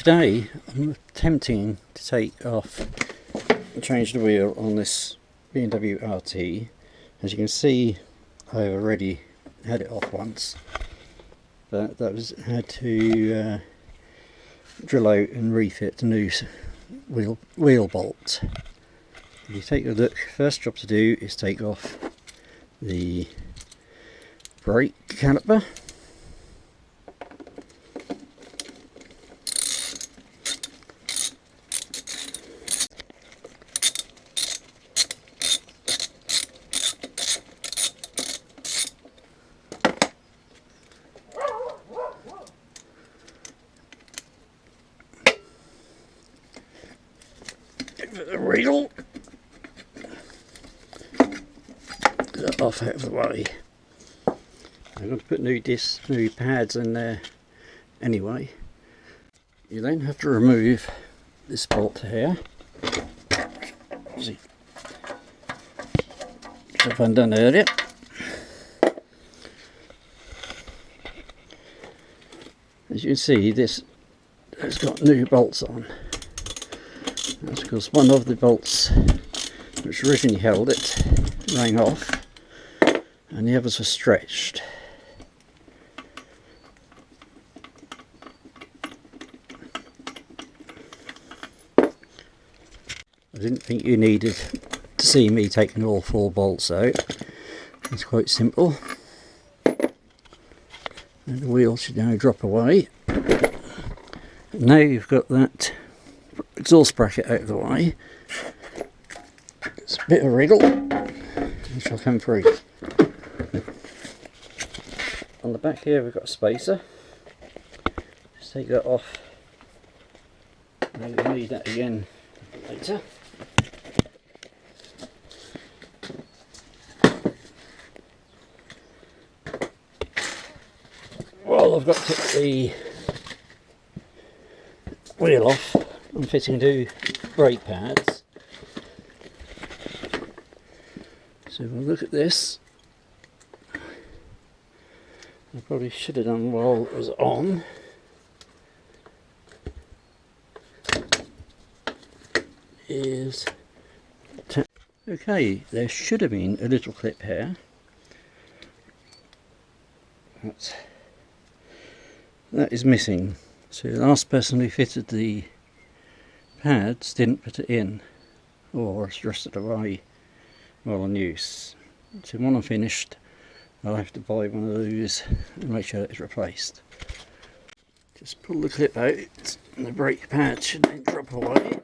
today I'm attempting to take off and change the wheel on this BMW RT. As you can see, I've already had it off once, but had to drill out and refit the new wheel bolt. If you take a look, first job to do is take off the brake caliper. Give it a wriggle. Get that off out of the way. I'm going to put new pads in there anyway. You then have to remove this bolt here. See, I've undone earlier. As you can see, this has got new bolts on. That's because one of the bolts which originally held it rang off, and the others were stretched. I didn't think you needed to see me taking all 4 bolts out. It's quite simple. And the wheel should now drop away. Now you've got that exhaust bracket out of the way. It's a bit of a wriggle, and shall come through. On the back here we've got a spacer. Just take that off. We'll need that again later. Well, I've got to take the wheel off. I'm fitting new brake pads. So we'll look at this. I probably should have done while it was on. Okay, there should have been a little clip here. That is missing. So the last person who fitted the pads didn't put it in, or thrust it away while in use. So when I'm finished, I'll have to buy one of those and make sure it's replaced. Just pull the clip out and the brake pad should then drop away.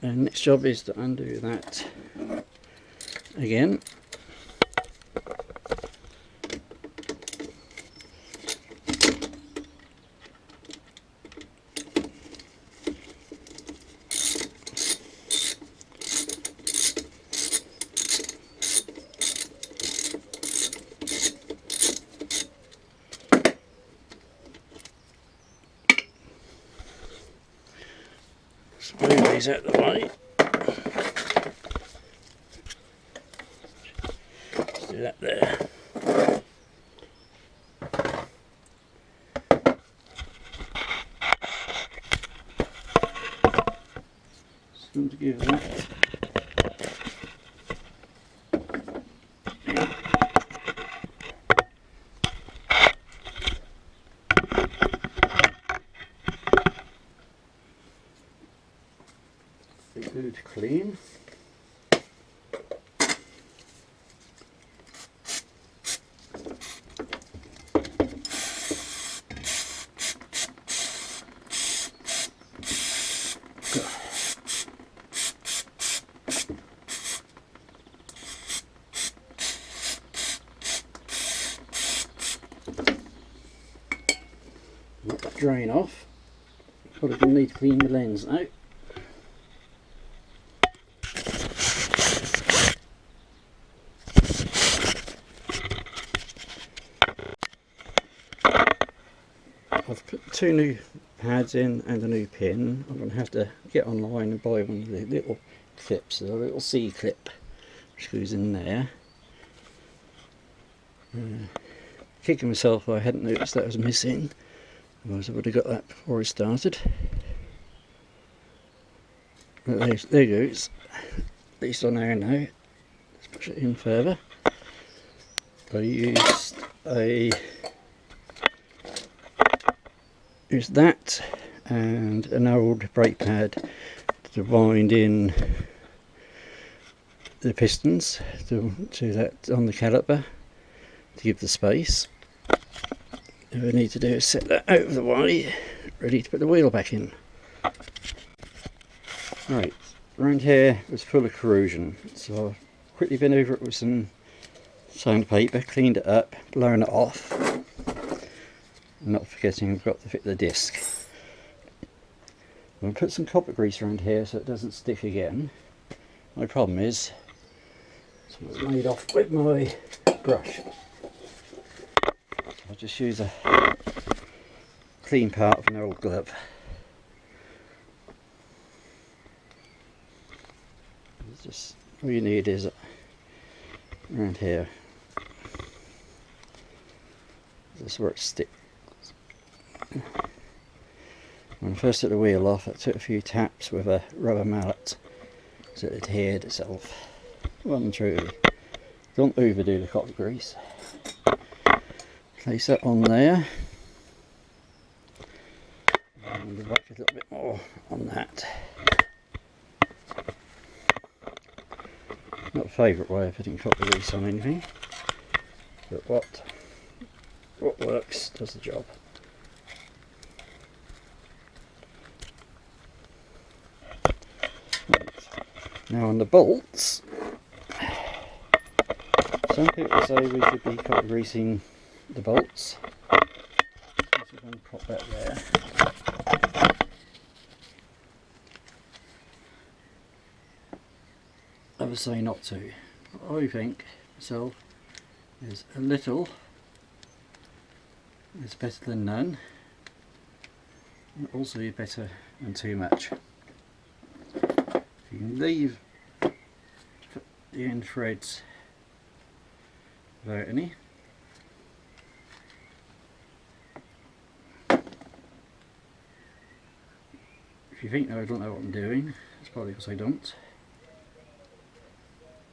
And next job is to undo that again. Move these out of the way. Let's do that there. Just going to give that good clean. Knock that drain off. Probably going to need to clean the lens now. I've put 2 new pads in and a new pin. I'm going to have to get online and buy one of the little clips, a little C clip which goes in there. Kicking myself, I hadn't noticed that was missing. Otherwise I would have got that before I started. But there goes. At least I now know. Let's push it in further. I used that and an old brake pad to wind in the pistons to that on the caliper to give the space. All I need to do is set that out of the way, ready to put the wheel back in. Right, around here was full of corrosion, so I've quickly been over it with some sandpaper, cleaned it up, blown it off, and not forgetting I've got to fit the disc. I'm going to put some copper grease around here so it doesn't stick again. My problem is it's made off with my brush. I'll just use a clean part of an old glove. It's just all you need is around here. This is where it sticks. When I first took the wheel off, I took a few taps with a rubber mallet so it adhered itself. Well and truly. Don't overdo the copper grease. Place that on there. And go back a little bit more on that. Not a favourite way of putting copper grease on anything, but what works does the job. Right. Now on the bolts, some people say we should be copper greasing the bolts. So I'm going to pop that there. Others say not to. What I think myself is a little is better than none, and also better than too much. If you can leave the end threads without any, if you think, no, I don't know what I'm doing, it's probably because I don't.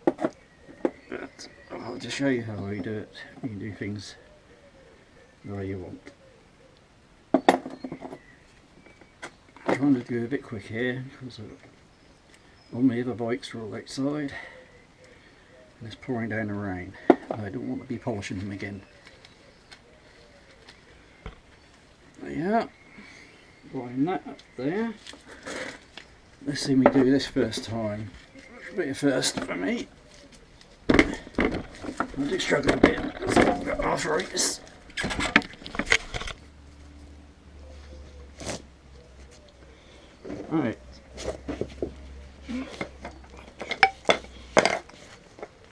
But I'll just show you how you do it. You can do things the way you want. I'm trying to do a bit quick here because all my other bikes are all outside and it's pouring down the rain. I don't want to be polishing them again. There you are. Line that up there. Let's see me do this first time. It'll be a first for me. I do struggle a bit because I've got arthritis. Right.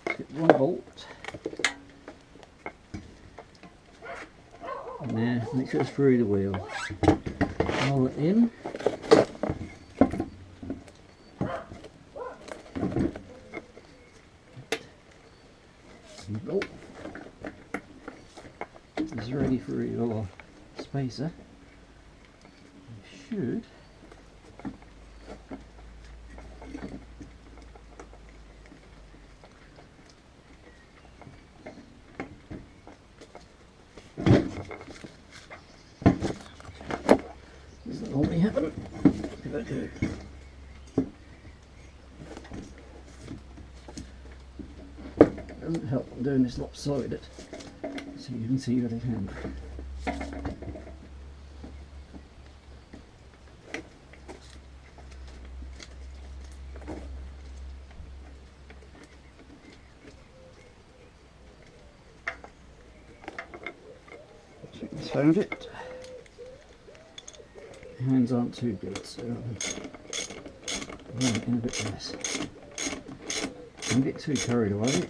Get one bolt in there and it goes through the wheel. Roll it in. The bolt is ready for your spacer. You should doesn't normally happen if I do. Doesn't help I'm doing this lopsided so you can see what I can. I think I found it. My hands aren't too good, so I'm in a bit less. Don't get too carried away.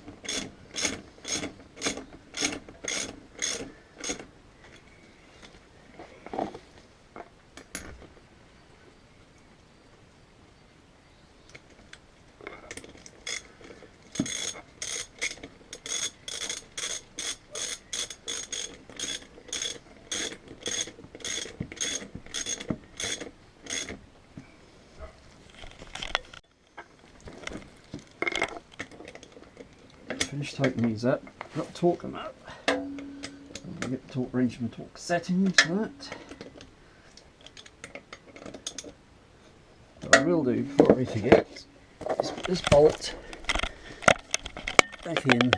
Finish tightening these up. Got to torque them up. Get the torque wrench and torque settings for that. What I will do before I forget is put this bolt back in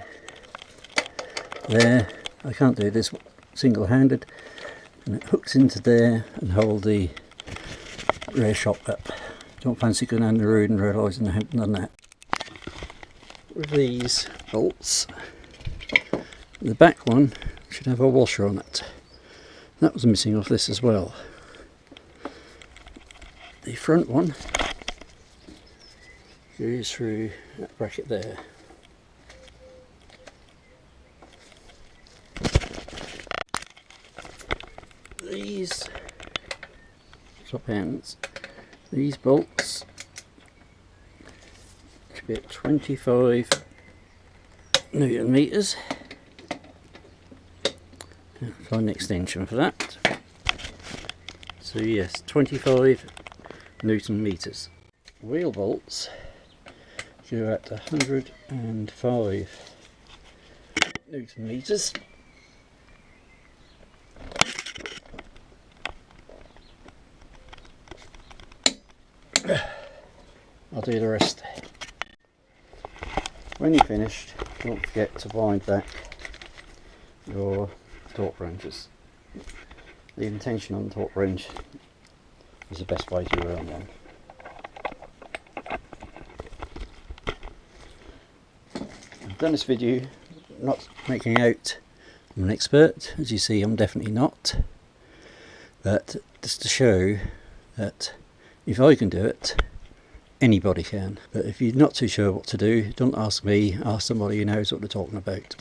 there. I can't do this single-handed, and it hooks into there and hold the rear shock up. Don't fancy going down the road and realising I haven't done that. With these bolts, the back one should have a washer on it. That was missing off this as well. The front one goes through that bracket there. These top ends, these bolts should be at 25 Newton meters. Find the extension for that. So yes, 25 Newton meters. Wheel bolts go at 105 Newton meters. I'll do the rest. When you're finished, don't forget to wind back your torque wrenches. The intention on the torque wrench is the best way to run one. I've done this video not making out I'm an expert. As you see, I'm definitely not, but just to show that if I can do it, anybody can. But if you're not too sure what to do, don't ask me, ask somebody who knows what they're talking about.